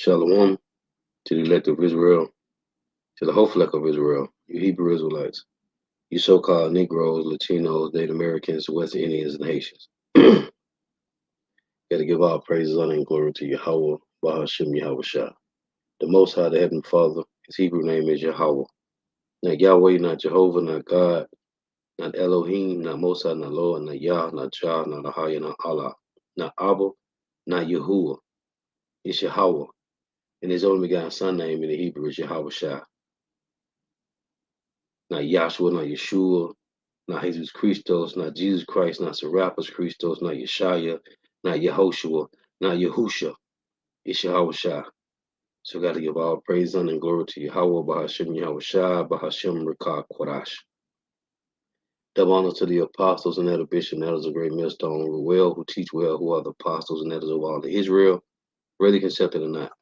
Shalom to the elect of Israel, to the whole flock of Israel, you Hebrew Israelites, you so-called Negroes, Latinos, Native Americans, West Indians, and Haitians. Got to give all praises, honor, and glory to Yahweh, Bahashim Yahweh Shah. The Most High, the Heavenly Father, his Hebrew name is Yahweh. Not Yahweh, not Jehovah, not God, not Elohim, not Mosai, not Lord, not Yah, not Jah, not Ahaya, not Allah, not Abba, not Yahuwah. It's Yahweh. And his only begotten son name in the Hebrew is Yahweh Shah. Not Yahshua, not Yeshua, not Jesus Christos, not Jesus Christ, not Serapis Christos, not Yeshaya, not Yehoshua, not Yahusha. It's Yahweh Shah. So got to give all praise, honor, and glory to Yahweh, Bahashim Yahweh Shah, Bahashim Rekah Kodash. Double honor to the apostles and elder bishop and elders of Great Millstone, who well, who teach well, who are the apostles and elders of all of Israel, whether accepted or not.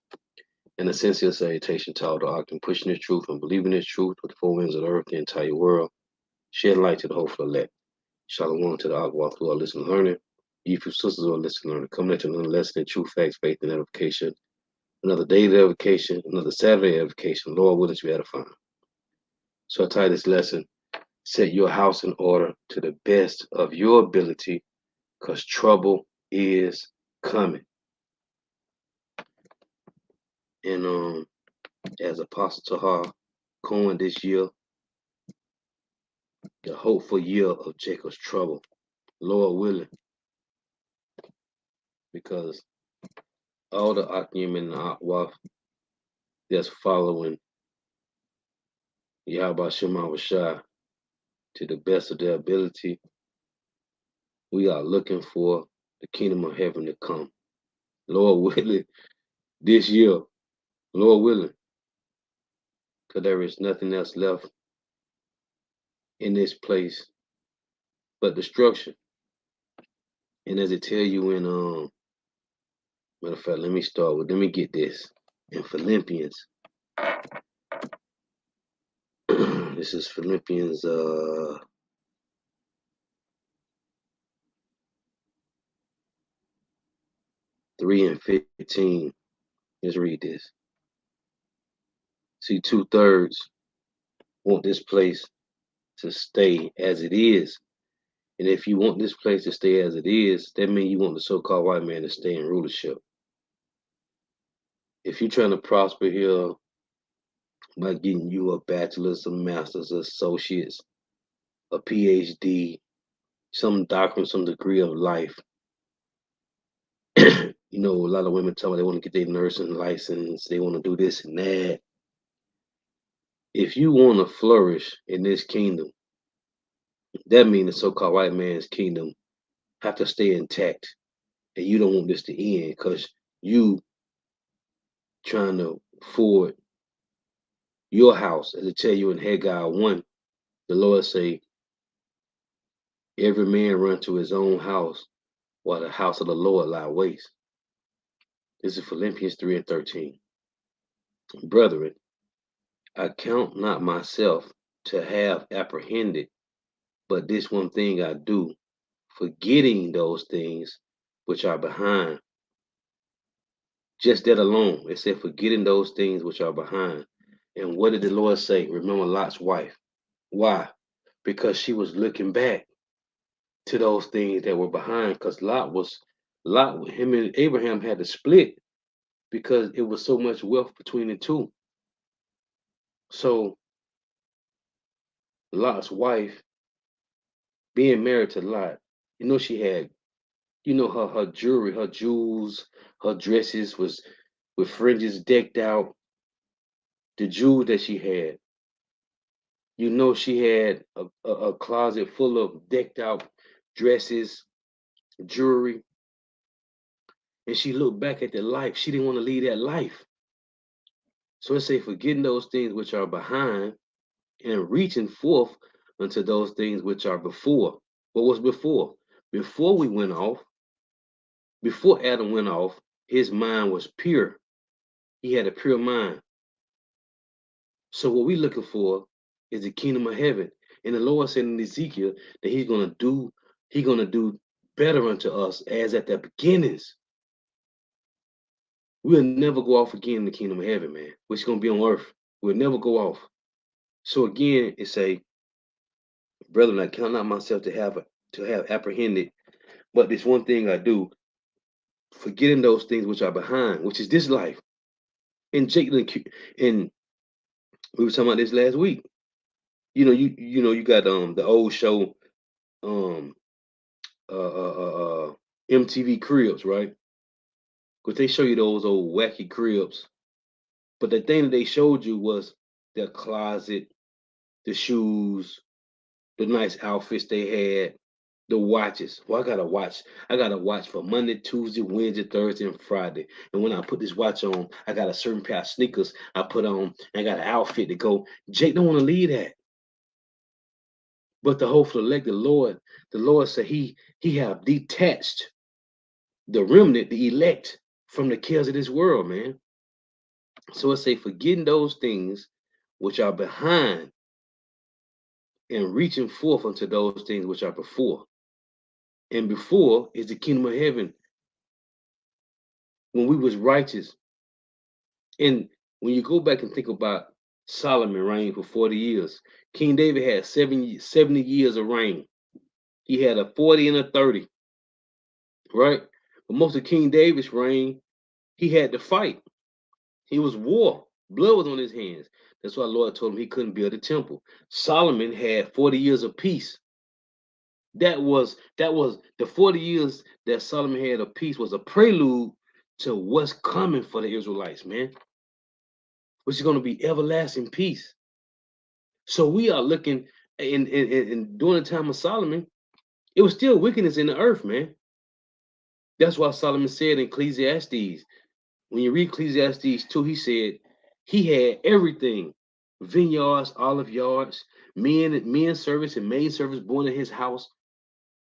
And a sincere salutation to all the Octan pushing this truth and believing this truth with the four winds of the earth, the entire world, shed light to the hopeful elect. Shalom to the Akwath who are listening and learning. You few sisters who are listening and learning. Coming at you another lesson in true facts, faith, and edification. Another daily edification, another Saturday edification. Lord willing to be edifying. So I title this lesson, set your house in order to the best of your ability, because trouble is coming. And as Apostle Tahar coined this year, the hopeful year of Jacob's trouble. Lord willing. Because all the Akim and the Akwaf that's following Yahweh Shema Shah to the best of their ability, we are looking for the kingdom of heaven to come. Lord willing, this year, Lord willing, because there is nothing else left in this place but destruction. And as it tell you in matter of fact, let me get this in Philippians. This is Philippians 3 and 15. Let's read this. See, 2/3 want this place to stay as it is. And if you want this place to stay as it is, that means you want the so-called white man to stay in rulership. If you're trying to prosper here by getting you a bachelor's, a master's, associates, a PhD, some doctrine, some degree of life. You know, a lot of women tell me they want to get their nursing license, they want to do this and that. If you want to flourish in this kingdom, that means the so-called white man's kingdom have to stay intact. And you don't want this to end because you trying to afford your house. As it tell you in Haggai 1, the Lord say, every man run to his own house while the house of the Lord lie waste. This is Philippians 3 and 13. Brethren, I count not myself to have apprehended, but this one thing I do, forgetting those things which are behind. Just that alone, it said forgetting those things which are behind. And what did the Lord say? Remember Lot's wife. Why? Because she was looking back to those things that were behind, because him and Abraham had to split because it was so much wealth between the two. So Lot's wife, being married to Lot, she had, her jewelry, her jewels, her dresses was with fringes decked out. The jewels that she had, she had a closet full of decked out dresses, jewelry. And she looked back at the life. She didn't want to leave that life. So it say, forgetting those things which are behind and reaching forth unto those things which are before. What was before? Before we went off, before Adam went off, his mind was pure. He had a pure mind. So what we looking for is the kingdom of heaven. And the Lord said in Ezekiel that he's gonna do better unto us as at the beginnings. We'll never go off again in the kingdom of heaven, man. Which is gonna be on earth. We'll never go off. So again, it say, brethren, I count not myself to have apprehended, but this one thing I do, forgetting those things which are behind, which is this life. And Jake and we were talking about this last week. You got the old show um MTV Cribs, right? Because they show you those old wacky cribs. But the thing that they showed you was their closet, the shoes, the nice outfits they had, the watches. Well, I got a watch. I got a watch for Monday, Tuesday, Wednesday, Thursday, and Friday. And when I put this watch on, I got a certain pair of sneakers I put on. And I got an outfit to go. Jake don't want to leave that. But the hopeful elect, the Lord said he have detached the remnant, the elect, from the cares of this world, man. So it say, forgetting those things which are behind and reaching forth unto those things which are before. And before is the kingdom of heaven when we was righteous. And when you go back and think about Solomon reigning for 40 years, King David had 70 years of reign. He had a 40 and a 30, right? But most of King David's reign, he had to fight. He was war. Blood was on his hands. That's why the Lord told him he couldn't build a temple. Solomon had 40 years of peace. That was the 40 years that Solomon had of peace was a prelude to what's coming for the Israelites, man, which is going to be everlasting peace. So we are looking in during the time of Solomon, it was still wickedness in the earth, man. That's why Solomon said in Ecclesiastes, when you read Ecclesiastes 2, he said he had everything: vineyards, olive yards, men servants and maid servants born in his house.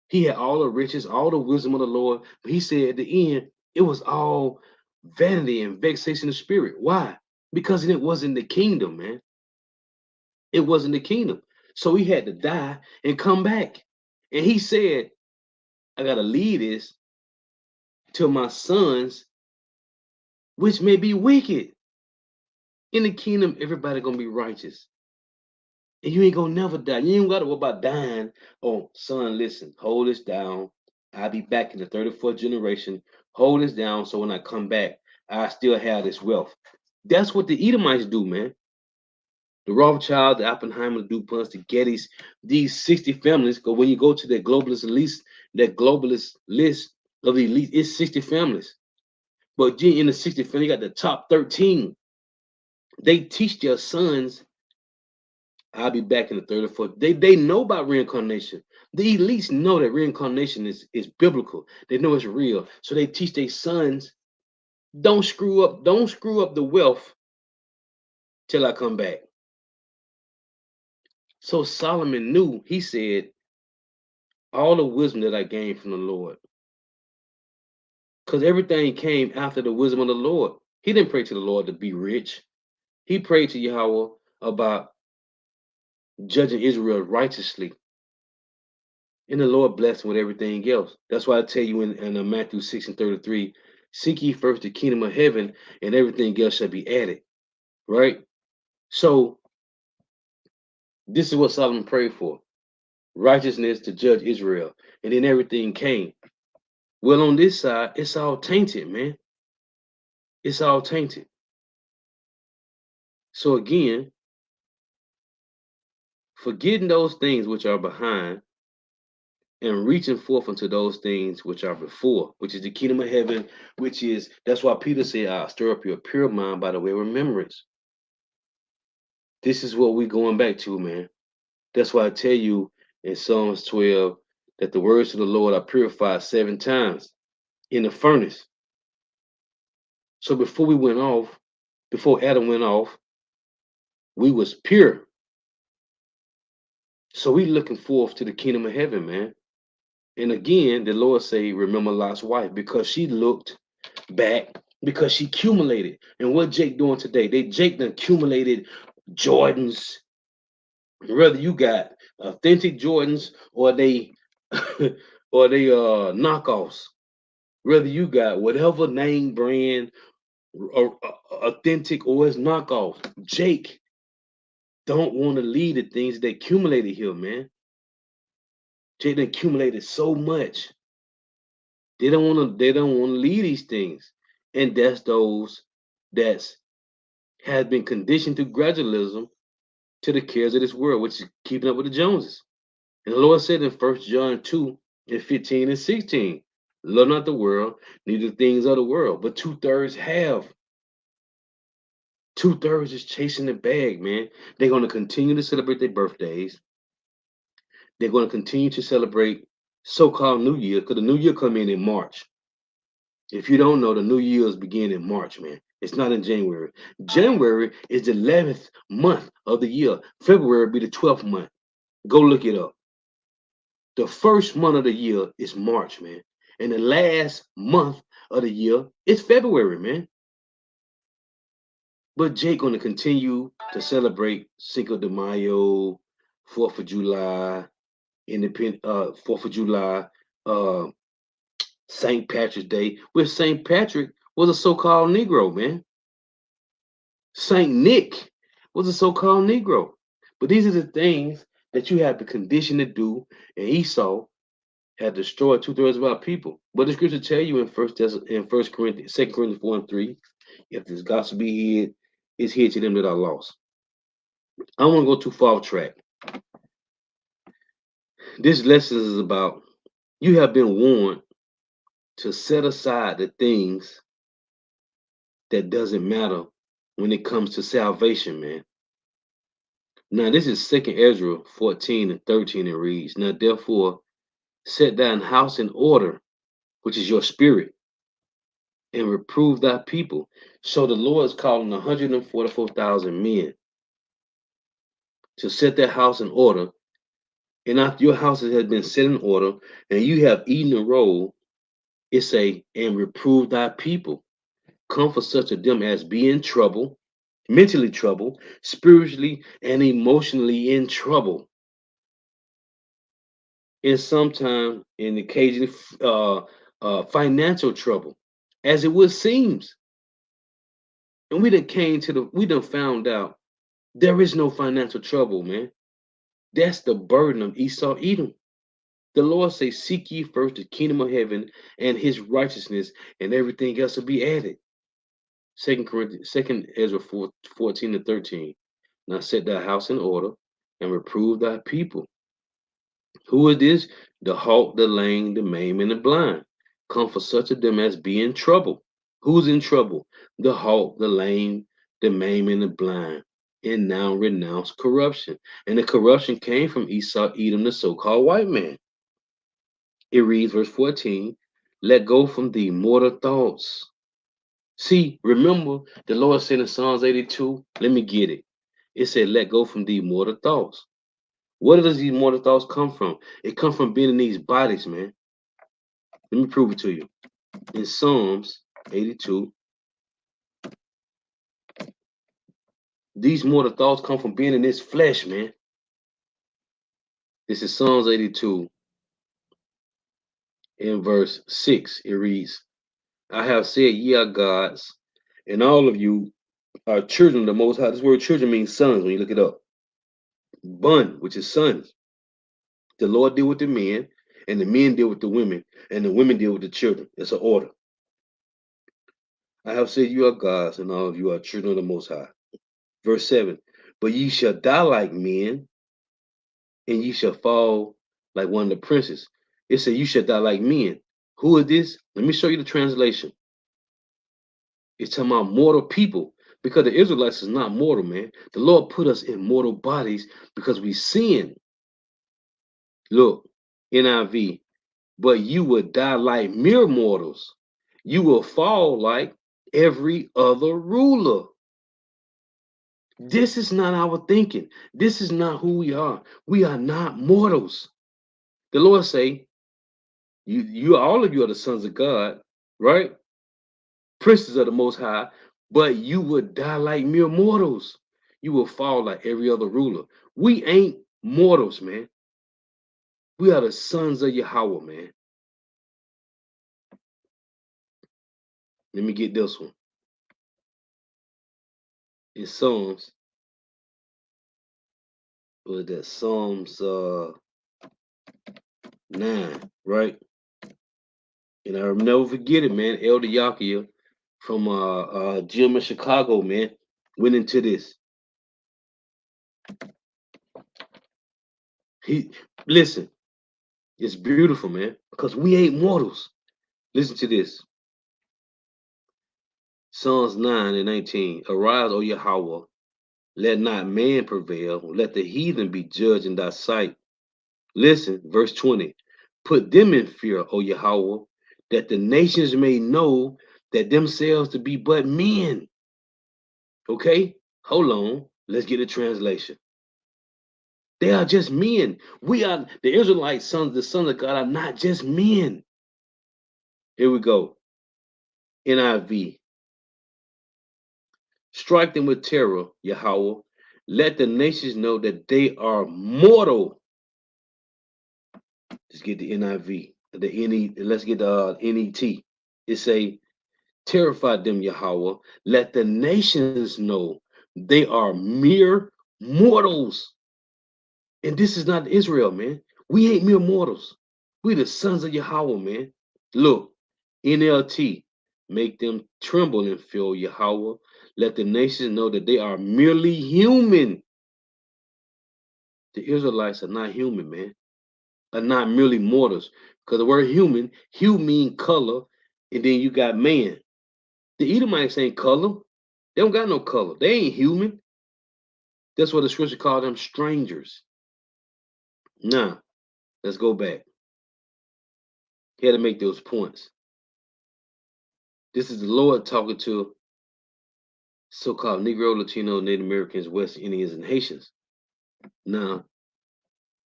He had all the riches, all the wisdom of the Lord. But he said at the end, it was all vanity and vexation of spirit. Why? Because it wasn't the kingdom, man. It wasn't the kingdom. So he had to die and come back. And he said, I got to lead this to my sons, which may be wicked. In the kingdom, everybody going to be righteous. And you ain't gonna never die. You ain't gotta worry about dying. Oh, son, listen, hold this down. I'll be back in the 34th generation. Hold this down so when I come back, I still have this wealth. That's what the Edomites do, man. The Rothschild, the Oppenheimer, the DuPonts, the Gettys, these 60 families, because when you go to that globalist list of the elite, it's 60 families. But in the 60 families, you got the top 13. They teach their sons, I'll be back in the third or fourth. They know about reincarnation. The elites know that reincarnation is biblical. They know it's real. So they teach their sons, don't screw up the wealth till I come back. So Solomon knew, he said, all the wisdom that I gained from the Lord. Because everything came after the wisdom of the Lord. He didn't pray to the Lord to be rich. He prayed to Yahweh about judging Israel righteously. And the Lord blessed him with everything else. That's why I tell you in Matthew 6 and 33, seek ye first the kingdom of heaven, and everything else shall be added. Right? So this is what Solomon prayed for: righteousness to judge Israel. And then everything came. Well, on this side, it's all tainted, man. It's all tainted. So again, forgetting those things which are behind and reaching forth unto those things which are before, which is the kingdom of heaven, that's why Peter said, I'll stir up your pure mind by the way of remembrance. This is what we're going back to, man. That's why I tell you in Psalms 12 that the words of the Lord are purified 7 times in the furnace. So before Adam went off, we was pure. So we looking forth to the kingdom of heaven, man. And again, the Lord say, remember Lot's wife, because she looked back, because she accumulated. And what Jake doing today? Jake done accumulated Jordans. Whether you got authentic Jordans or they or they knockoffs. Whether you got whatever name brand authentic or it's knockoff. Jake don't want to lead the things that accumulated here, man. Jake done accumulated so much. They don't want to. They don't want to lead these things, and that's those that's has been conditioned through gradualism to the cares of this world, which is keeping up with the Joneses. And the Lord said in 1 John 2 and 15 and 16, love not the world, neither the things of the world. But two-thirds have. Two-thirds is chasing the bag, man. They're going to continue to celebrate their birthdays. They're going to continue to celebrate so-called New Year, because the New Year come in March. If you don't know, the New Year's begin in March, man. It's not in January. January is the 11th month of the year. February will be the 12th month. Go look it up. The first month of the year is March, man. And the last month of the year is February, man. But Jake gonna continue to celebrate Cinco de Mayo, 4th of July, Independent 4th of July, uh St. Patrick's Day, which St. Patrick was a so-called Negro, man. Saint Nick was a so-called Negro. But these are the things that you have to condition to do, and Esau had destroyed two-thirds of our people. But the scripture tell you in First Corinthians, 2 Corinthians 4 and 3, if this gospel be hid, it's hid to them that are lost. I don't want to go too far off track. This lesson is about you have been warned to set aside the things that doesn't matter when it comes to salvation, man. Now this is 2 Ezra 14 and 13. It reads, now therefore set thine house in order, which is your spirit, and reprove thy people. So the Lord is calling 144,000 men to set their house in order. And after your houses has been set in order, and you have eaten the roll, it say, and reprove thy people. Comfort such of them as be in trouble, mentally trouble, spiritually and emotionally in trouble. And sometimes in occasionally financial trouble, as it would seems. And we done found out there is no financial trouble, man. That's the burden of Esau Edom. The Lord say, seek ye first the kingdom of heaven and his righteousness, and everything else will be added. Second Ezra 14 and 13. Now set thy house in order and reprove thy people. Who is this? The halt, the lame, the maimed, and the blind. Comfort such of them as be in trouble. Who's in trouble? The halt, the lame, the maimed, and the blind. And now renounce corruption. And the corruption came from Esau, Edom, the so-called white man. It reads, verse 14, let go from thee mortal thoughts. See, remember the Lord said in Psalms 82, let me get it. It said, let go from thee mortal thoughts. Where does these mortal thoughts come from? It comes from being in these bodies, man. Let me prove it to you. In Psalms 82, these mortal thoughts come from being in this flesh, man. This is Psalms 82 in verse 6. It reads, I have said, ye are gods, and all of you are children of the Most High. This word children means sons when you look it up. Bun, which is sons. The Lord deal with the men, and the men deal with the women, and the women deal with the children. It's an order. I have said you are gods, and all of you are children of the Most High. Verse 7, but ye shall die like men, and ye shall fall like one of the princes. It said you shall die like men. Who is this? Let me show you the translation. It's talking about mortal people, because the Israelites is not mortal, man. The Lord put us in mortal bodies because we sin. Look, NIV, but you will die like mere mortals. You will fall like every other ruler. This is not our thinking. This is not who we are. We are not mortals. The Lord say, you all of you are the sons of God, right? Princes of the Most High, but you would die like mere mortals. You will fall like every other ruler. We ain't mortals, man. We are the sons of Yahweh, man. Let me get this one. in Psalms, was that Psalms 9, right? And I'll never forget it, man. Elder Yakia from gym in Chicago, man, went into this. He listen, it's beautiful, man, because we ain't mortals. Listen to this. Psalms 9 and 19. Arise, O Yahweh, let not man prevail, let the heathen be judged in thy sight. Listen, verse 20. Put them in fear, O Yahweh, that the nations may know that themselves to be but men. Okay? Hold on. Let's get a translation. They are just men. We are the Israelite sons, the sons of God are not just men. Here we go. NIV. Strike them with terror, Yahweh. Let the nations know that they are mortal. Let's get the NIV. The NE, let's get the NET. It say, terrify them, Yahweh. Let the nations know they are mere mortals. And this is not Israel, man. We ain't mere mortals. We the sons of Yahweh, man. Look, NLT, make them tremble and fear Yahweh. Let the nations know that they are merely human. The Israelites are not human, man. Are not merely mortals. Because the word human, hue mean color, and then you got man. The Edomites ain't color. They don't got no color. They ain't human. That's what the scripture called them, strangers. Now, let's go back. He had to make those points. This is the Lord talking to so-called Negro, Latino, Native Americans, West Indians, and Haitians. Now,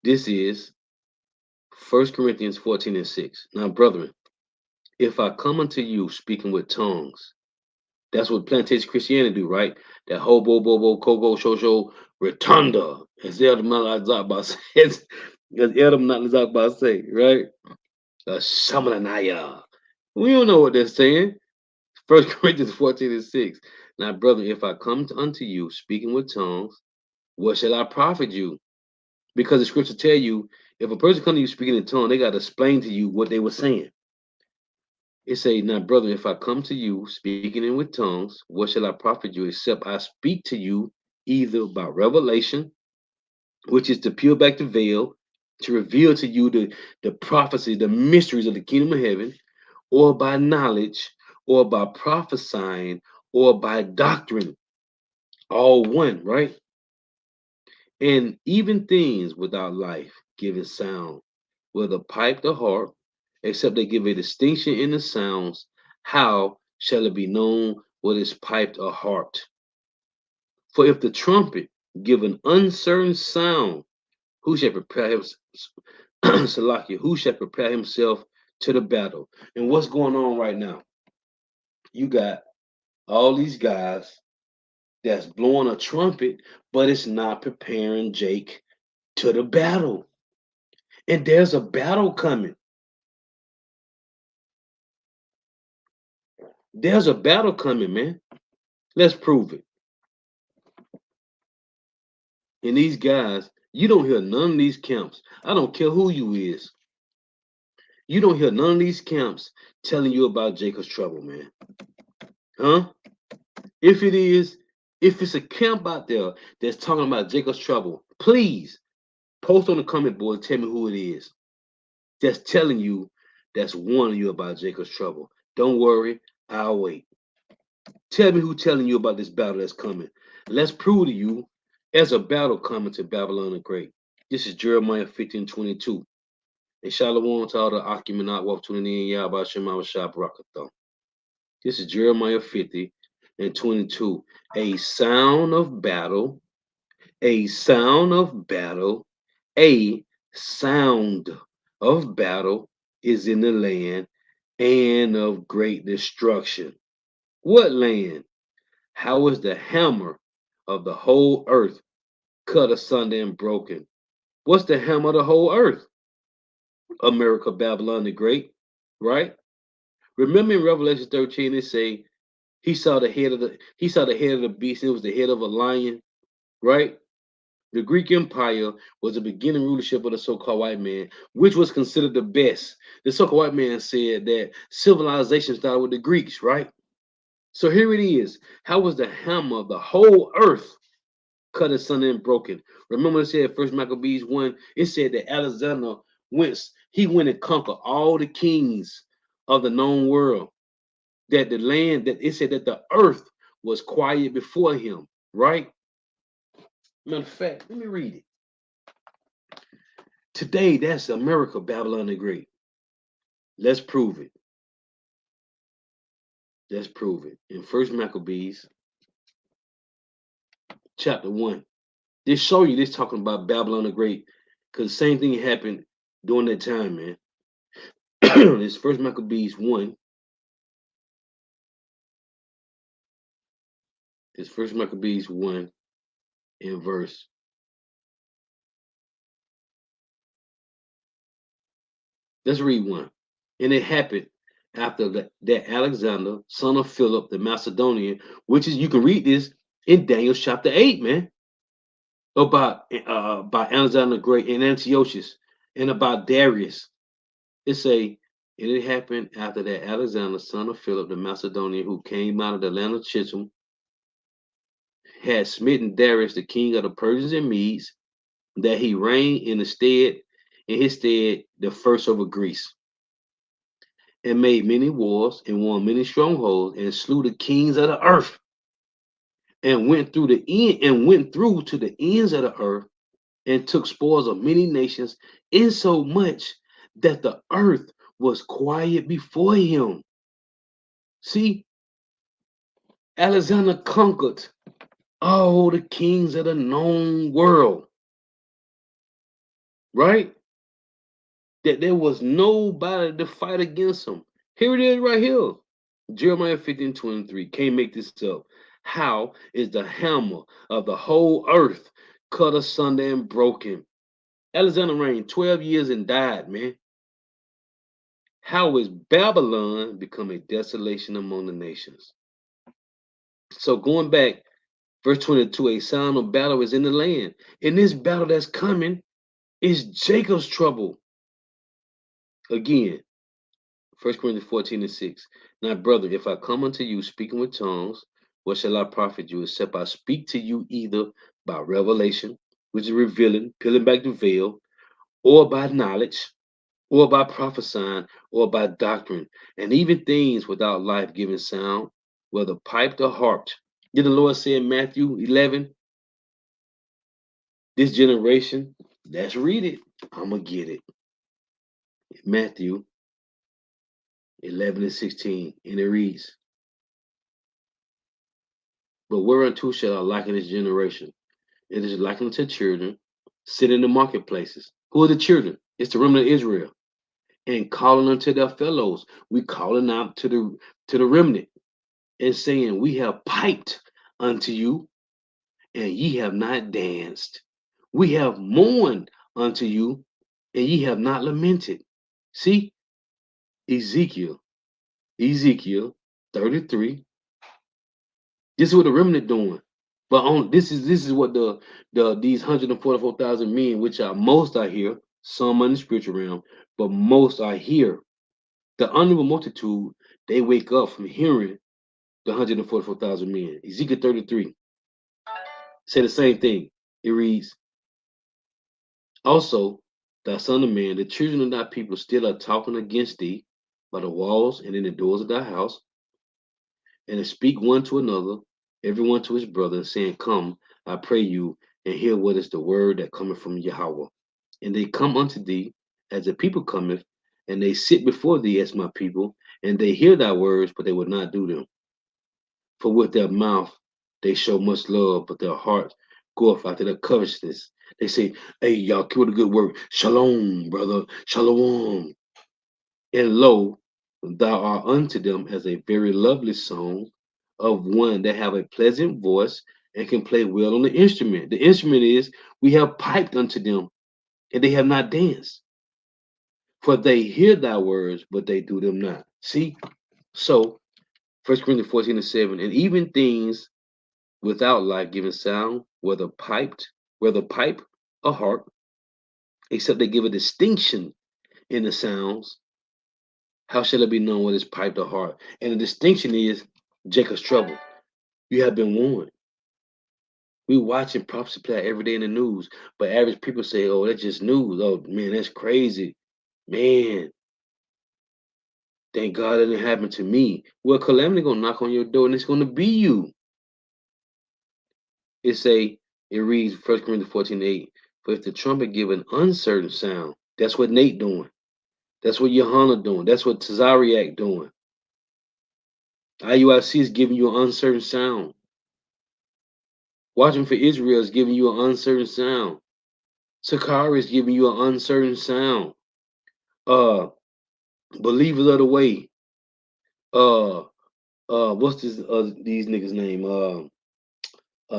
this is 1 Corinthians 14 and 6. Now, brethren, if I come unto you speaking with tongues, that's what plantation Christianity do, right? That hobo, bobo, kogo, shosho, rotunda, as Elder Malazakba says, as Elder Malazakba say, right? Shamanaya. We don't know what they're saying. 1 Corinthians 14 and 6. Now, brother, if I come unto you speaking with tongues, what shall I profit you? Because the scripture tell you, if a person come to you speaking in tongues, they got to explain to you what they were saying. It say, now, brother, if I come to you speaking in with tongues, what shall I profit you except I speak to you either by revelation, which is to peel back the veil, to reveal to you the prophecy, the mysteries of the kingdom of heaven, or by knowledge, or by prophesying, or by doctrine. All one, right? And even things without life giving sound, whether pipe or harp, except they give a distinction in the sounds, how shall it be known what is piped or harped? For if the trumpet give an uncertain sound, who shall prepare himself? Salakia, who shall prepare himself to the battle? And what's going on right now? You got all these guys that's blowing a trumpet, but it's not preparing Jake to the battle. And there's a battle coming. There's a battle coming, man. Let's prove it. And these guys, you don't hear none of these camps. I don't care who you is. You don't hear none of these camps telling you about Jacob's trouble, man. Huh? If it is, if it's a camp out there that's talking about Jacob's trouble, please post on the comment board and tell me who it is. That's telling you, that's warning you about Jacob's trouble. Don't worry, I'll wait. Tell me who telling you about this battle that's coming. Let's prove to you there's a battle coming to Babylon the Great. This is Jeremiah 15:22. And Shalom to all the Akimanat walk tuning in. Yahba Shema Shah Barakathon. This is Jeremiah 50:22. A sound of battle, a sound of battle, a sound of battle is in the land and of great destruction. What land? How is the hammer of the whole earth cut asunder and broken? What's the hammer of the whole earth? America, Babylon the Great, right? Remember in Revelation 13, it say, He saw the head of the beast. It was the head of a lion, right? The Greek Empire was the beginning rulership of the so-called white man, which was considered the best. The so-called white man said that civilization started with the Greeks, right? So here it is. How was the hammer of the whole earth cut asunder and broken? Remember it said First Maccabees 1, it said that Alexander went and conquered all the kings of the known world. That the land, that it said that the earth was quiet before him, right? Matter of fact, let me read it. Today, that's America, Babylon the Great. Let's prove it. Let's prove it. In First Maccabees, chapter 1. This show you this talking about Babylon the Great. Because the same thing happened during that time, man. It's First Maccabees 1. It's First Maccabees 1 in verse. Let's read 1. And it happened after that Alexander, son of Philip the Macedonian, which is, you can read this in Daniel chapter 8, man, about Alexander the Great and Antiochus, and about Darius. It say, and it happened after that Alexander, son of Philip the Macedonian, who came out of the land of Chisholm, had smitten Darius, the king of the Persians and Medes, that he reigned in his stead, the first over Greece, and made many wars, and won many strongholds, and slew the kings of the earth, and went through to the ends of the earth, and took spoils of many nations, insomuch that the earth was quiet before him. See, Alexander conquered all the kings of the known world, right? That there was nobody to fight against him. Here it is right here. Jeremiah 15:23. Can't make this up. How is the hammer of the whole earth cut asunder and broken? Alexander reigned 12 years and died, man. How is Babylon become a desolation among the nations? So going back, verse 22, a sound of battle is in the land. And this battle that's coming is Jacob's trouble. Again, 1 Corinthians 14:6. Now, brother, if I come unto you speaking with tongues, what shall I profit you, except I speak to you either by revelation, which is revealing, peeling back the veil, or by knowledge, or by prophesying, or by doctrine, and even things without life-giving sound, whether piped or harped. Did the Lord say in Matthew 11, this generation, let's read it. I'm going to get it. Matthew 11:16, and it reads, but whereunto shall I liken this generation? It is likened to children sitting in the marketplaces. Who are the children? It's the remnant of Israel. And calling unto their fellows. We calling out to the remnant and saying, we have piped unto you, and ye have not danced. We have mourned unto you, and ye have not lamented. See, Ezekiel 33. This is what the remnant doing. But this is what these 144,000 men, which are most are here, some in the spiritual realm, but most are here. The honorable multitude, they wake up from hearing the 144,000 men. Ezekiel 33 say the same thing. It reads, also, thy son of man, the children of thy people still are talking against thee by the walls and in the doors of thy house, and they speak one to another, everyone to his brother, saying, come, I pray you, and hear what is the word that cometh from Yahweh. And they come unto thee as the people cometh, and they sit before thee as my people, and they hear thy words, but they will not do them. For with their mouth they show much love, but their heart goeth after their covetousness. They say, hey, y'all, keep with a good word. Shalom, brother. Shalom. And lo, thou art unto them as a very lovely song of one that have a pleasant voice and can play well on the instrument. The instrument is, we have piped unto them, and they have not danced. For they hear thy words, but they do them not. See? So 1 Corinthians 14:7, and even things without life giving sound, whether pipe or harp, except they give a distinction in the sounds, how shall it be known what is piped or harp? And the distinction is Jacob's trouble. You have been warned. We watching prophecy play out every day in the news, but average people say, "Oh, that's just news. Oh man, that's crazy." Man, thank God it didn't happen to me. Well, calamity gonna knock on your door, and it's gonna be you. It reads 1 Corinthians 14:8. For if the trumpet give an uncertain sound, that's what Nate doing. That's what Johanna doing. That's what Tazariak doing. IUIC is giving you an uncertain sound. Watching for Israel is giving you an uncertain sound. Sakari is giving you an uncertain sound. Believers of the way. What's these niggas' name?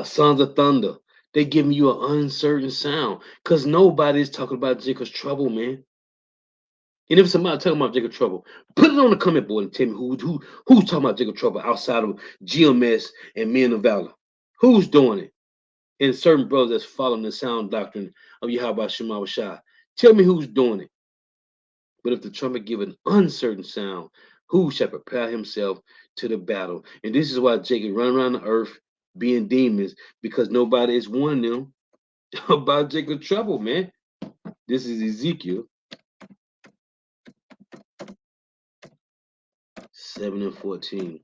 Sons of Thunder. They giving you an uncertain sound because nobody's talking about Jacob's trouble, man. And if somebody talking about Jacob Trouble, put it on the comment board and tell me who's talking about Jacob Trouble outside of GMS and Men of Valor. Who's doing it? And certain brothers that's following the sound doctrine of Yahweh Shema Shah. Tell me who's doing it. But if the trumpet give an uncertain sound, who shall prepare himself to the battle? And this is why Jacob run around the earth being demons, because nobody is warning them about Jacob's trouble, man. This is Ezekiel 7:14.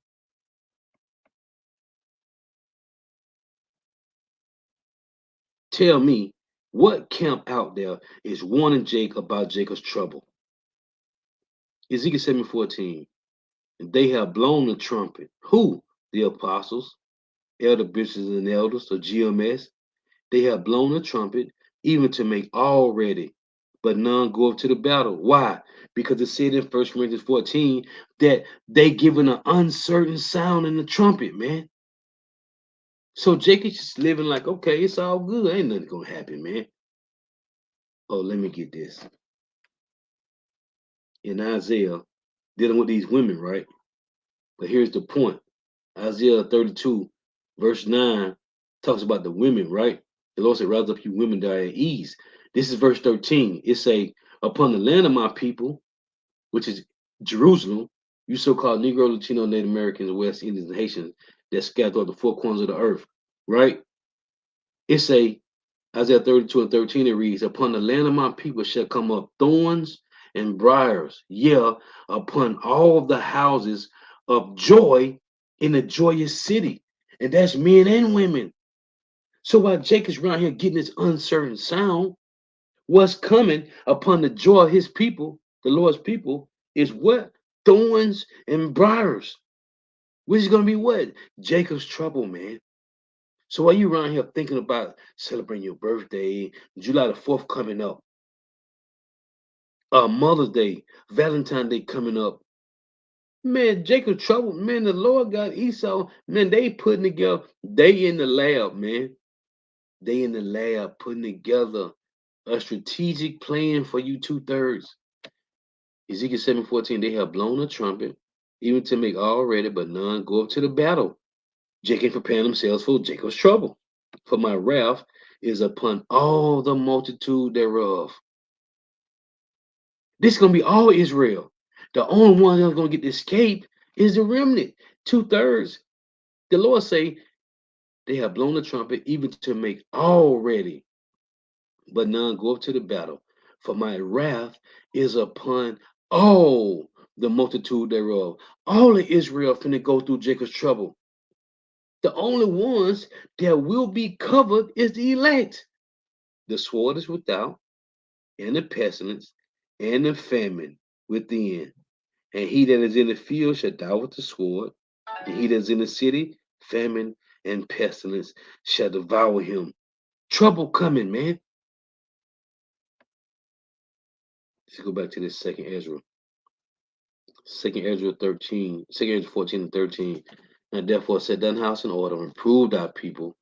Tell me, what camp out there is warning Jake about Jacob's trouble? Ezekiel 7:14. They have blown the trumpet. Who? The apostles, elder bishops and elders, or GMS. They have blown the trumpet, even to make all ready, but none go up to the battle. Why? Because it said in 1 Corinthians 14 that they given an uncertain sound in the trumpet, man. So Jacob's just living like, okay, it's all good. Ain't nothing gonna happen, man. Oh, let me get this. In Isaiah, dealing with these women, right? But here's the point. Isaiah 32, verse 9, talks about the women, right? The Lord said, rise up, you women that are at ease. This is verse 13. It say, upon the land of my people, which is Jerusalem, you so-called Negro, Latino, Native Americans, West Indians, and Haitians that scattered throughout the four corners of the earth, right? It say, Isaiah 32 and 13, it reads, upon the land of my people shall come up thorns and briars, yeah, upon all the houses of joy in the joyous city. And that's men and women. So while Jacob's around here getting this uncertain sound, what's coming upon the joy of his people, the Lord's people, is what? Thorns and briars. Which is going to be what? Jacob's trouble, man. So while you around here thinking about celebrating your birthday, July the 4th coming up, Mother's Day, Valentine's Day coming up, man, Jacob trouble, man, the Lord got Esau, man, they putting together, they in the lab, man. They in the lab putting together a strategic plan for you two-thirds. Ezekiel 7:14, they have blown a trumpet, even to make all ready, but none go up to the battle. Jacob preparing themselves for Jacob's trouble. For my wrath is upon all the multitude thereof. This is gonna be all Israel. The only one that's gonna get to escape is the remnant. Two-thirds. The Lord say they have blown the trumpet even to make all ready, but none go up to the battle. For my wrath is upon all the multitude thereof. All of Israel finna go through Jacob's trouble. The only ones that will be covered is the elect. The sword is without, and the pestilence, and the famine within. And he that is in the field shall die with the sword, and he that is in the city, famine and pestilence shall devour him. Trouble coming, man. Let's go back to this second Ezra. Second Ezra 13, second Ezra 14 and 13. And therefore set thine house in order and prove thy people,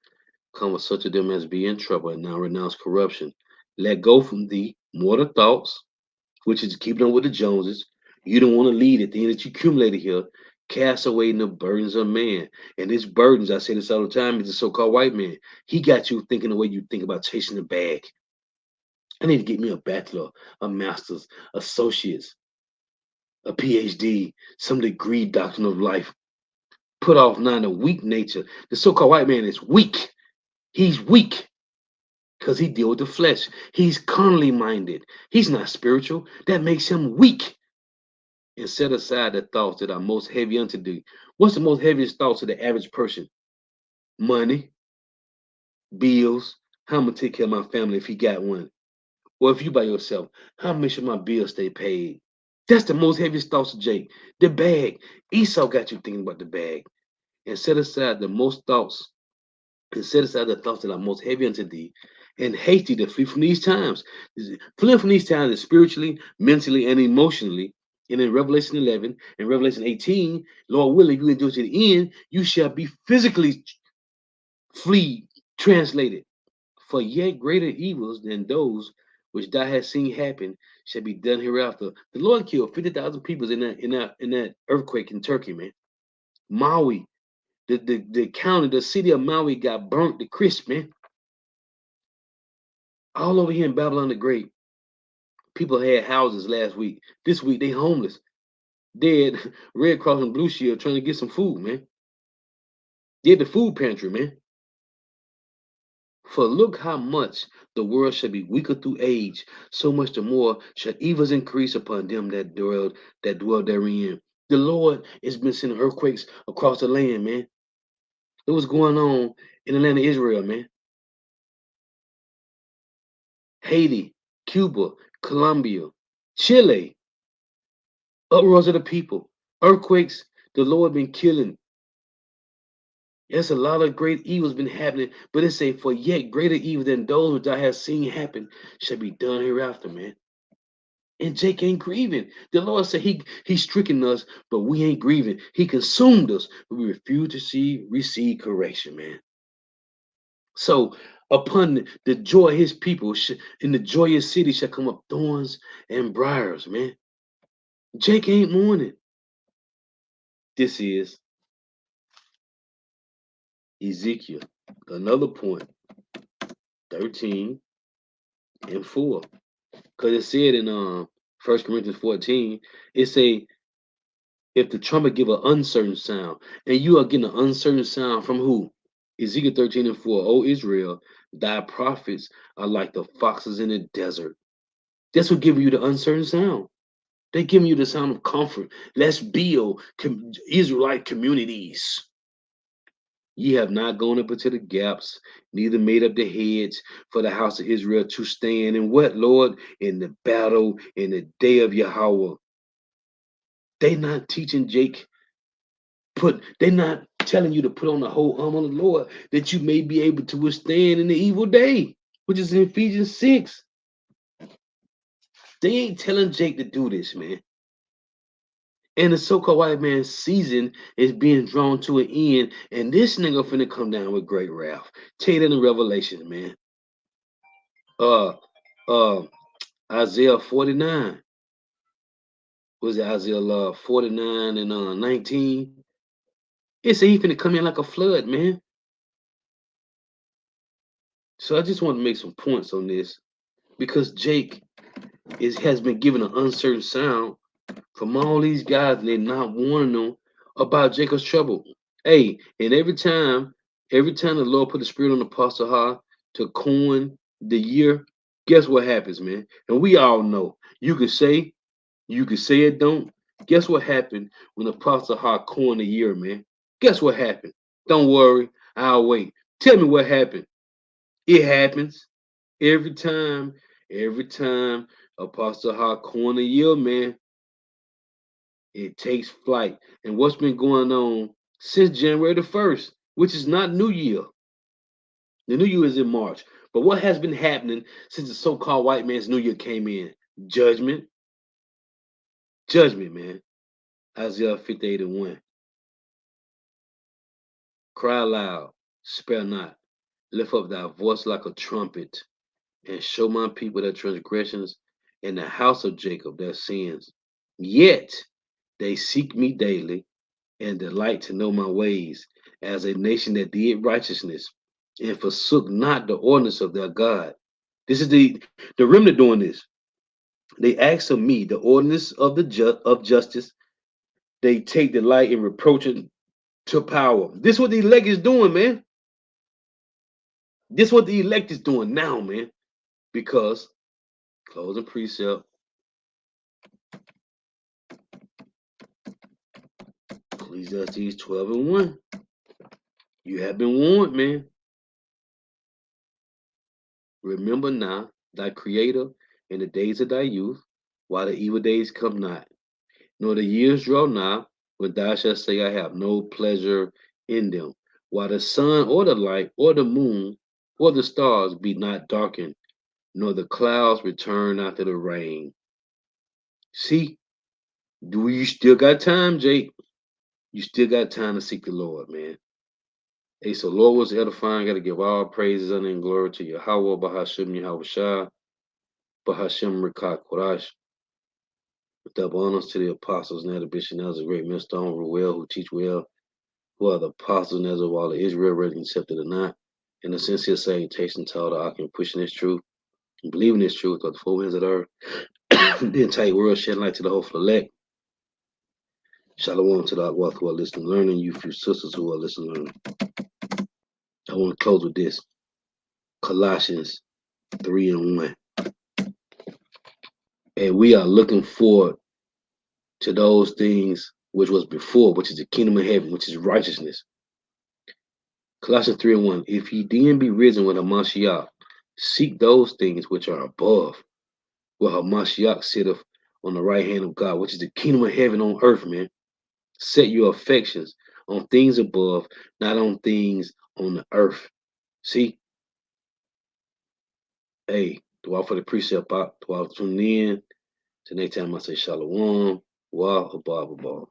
come with such of them as be in trouble, and now renounce corruption. Let go from thee mortal thoughts, which is keeping up with the Joneses. You don't want to lead it. Things that you accumulated here, cast away the burdens of man. And his burdens, I say this all the time, is the so-called white man. He got you thinking the way you think about chasing the bag. I need to get me a bachelor, a master's, associates, a PhD, some degree doctrine of life. Put off now the weak nature. The so-called white man is weak. He's weak because he deals with the flesh. He's carnally minded. He's not spiritual. That makes him weak. And set aside the thoughts that are most heavy unto thee. What's the most heaviest thoughts of the average person? Money, bills. How I'm gonna take care of my family if he got one? Or if you by yourself, how make sure my bills stay paid? That's the most heaviest thoughts of Jake. The bag. Esau got you thinking about the bag. And set aside the most thoughts, and set aside the thoughts that are most heavy unto thee, and hasty to flee from these times. Flee from these times is spiritually, mentally, and emotionally. And in Revelation 11 and Revelation 18, Lord willing, if you endure to the end, you shall be physically flee, translated. For yet greater evils than those which thou hast seen happen shall be done hereafter. The Lord killed 50,000 people in that earthquake in Turkey, man. Maui, the county, the city of Maui got burnt to crisp, man. All over here in Babylon the Great, people had houses last week. This week they homeless, dead. Red Cross and Blue Shield trying to get some food, man. Did the food pantry, man. For look how much the world shall be weaker through age, so much the more shall evils increase upon them that dwell therein. The Lord has been sending earthquakes across the land, man. Look what's going on in the land of Israel, man. Haiti, Cuba, Colombia, Chile, uproars of the people, earthquakes. The Lord been killing. Yes, a lot of great evils been happening, but it say, for yet greater evil than those which I have seen happen shall be done hereafter, man. And Jake ain't grieving. The Lord said he stricken us, but we ain't grieving. He consumed us, but we refuse to receive correction, man. So upon the joy of his people, in the joyous city shall come up thorns and briars, man. Jake ain't mourning. This is Ezekiel. Another point, 13 and 4. Because it said in 1 Corinthians 14, it say, if the trumpet give an uncertain sound, and you are getting an uncertain sound from who? Ezekiel 13 and 4. O Israel, thy prophets are like the foxes in the desert. That's what giving you the uncertain sound. They giving you the sound of comfort. Let's build Israelite communities. Ye have not gone up into the gaps, neither made up the heads for the house of Israel to stand in what, Lord? In the battle, in the day of Yahweh. They not teaching Jake, they not telling you to put on the whole armor of the Lord that you may be able to withstand in the evil day, which is in Ephesians 6. They ain't telling Jake to do this, man. And the so-called white man's season is being drawn to an end, and this nigga finna come down with great wrath. Tell you that in Revelation, man. Uh, uh, Isaiah 49. Was it Isaiah 49 and 19? It said he finna come in like a flood, man. So I just want to make some points on this because Jake has been given an uncertain sound from all these guys, and they're not warning them about Jacob's trouble. Hey, and every time the Lord put the spirit on the Apostle Ha to coin the year, guess what happens, man? And we all know. You can say it don't. Guess what happened when the Apostle Ha coined the year, man? Guess what happened? Don't worry, I'll wait. Tell me what happened. It happens every time. Every time Apostle Ha coin the year, man, it takes flight. And what's been going on since January the 1st, which is not New Year. The New Year is in March. But what has been happening since the so-called white man's New Year came in? Judgment. Judgment, man. Isaiah 58 and 1. Cry aloud, spare not. Lift up thy voice like a trumpet, and show my people their transgressions, and the house of Jacob their sins. Yet they seek me daily, and delight to know my ways, as a nation that did righteousness and forsook not the ordinance of their God. This is the remnant doing this. They ask of me the ordinance of of justice. They take delight in reproaching to power. This is what the elect is doing, man. This is what the elect is doing now, man. Because closing precept, Ecclesiastes 12 and 1. You have been warned, man. Remember now thy creator in the days of thy youth, while the evil days come not, nor the years draw nigh, when thou shalt say, I have no pleasure in them, while the sun or the light or the moon or the stars be not darkened, nor the clouds return after the rain. See, do you still got time, Jake? You still got time to seek the Lord, man. Hey, so Lord was edifying. Got to give all praises, honor, and glory to Yahweh, Bahashim, Yahweh Shah, Bahashim, Rikah, Kodash. With double honors to the apostles, and the bishop, and the great millstone, Ruel, who teach well, who are the apostles, and as of all of Israel, ready accepted or not. In the sincere salutation to all the Akim pushing this truth, and believing this truth of the four winds of the earth, the entire world, shedding light to the whole elect. Shalom to the Akwath who are listening, learning, you few sisters who are listening, learning. I want to close with this. Colossians 3 and 1. And we are looking forward to those things which was before, which is the kingdom of heaven, which is righteousness. Colossians 3 and 1. If ye then be risen with Hamashiach, seek those things which are above, where Hamashiach sitteth on the right hand of God, which is the kingdom of heaven on earth, man. Set your affections on things above, not on things on the earth. See? Hey, dua for the precept, dua for tuning in. Till next time I say shalom, wa, abba, abba.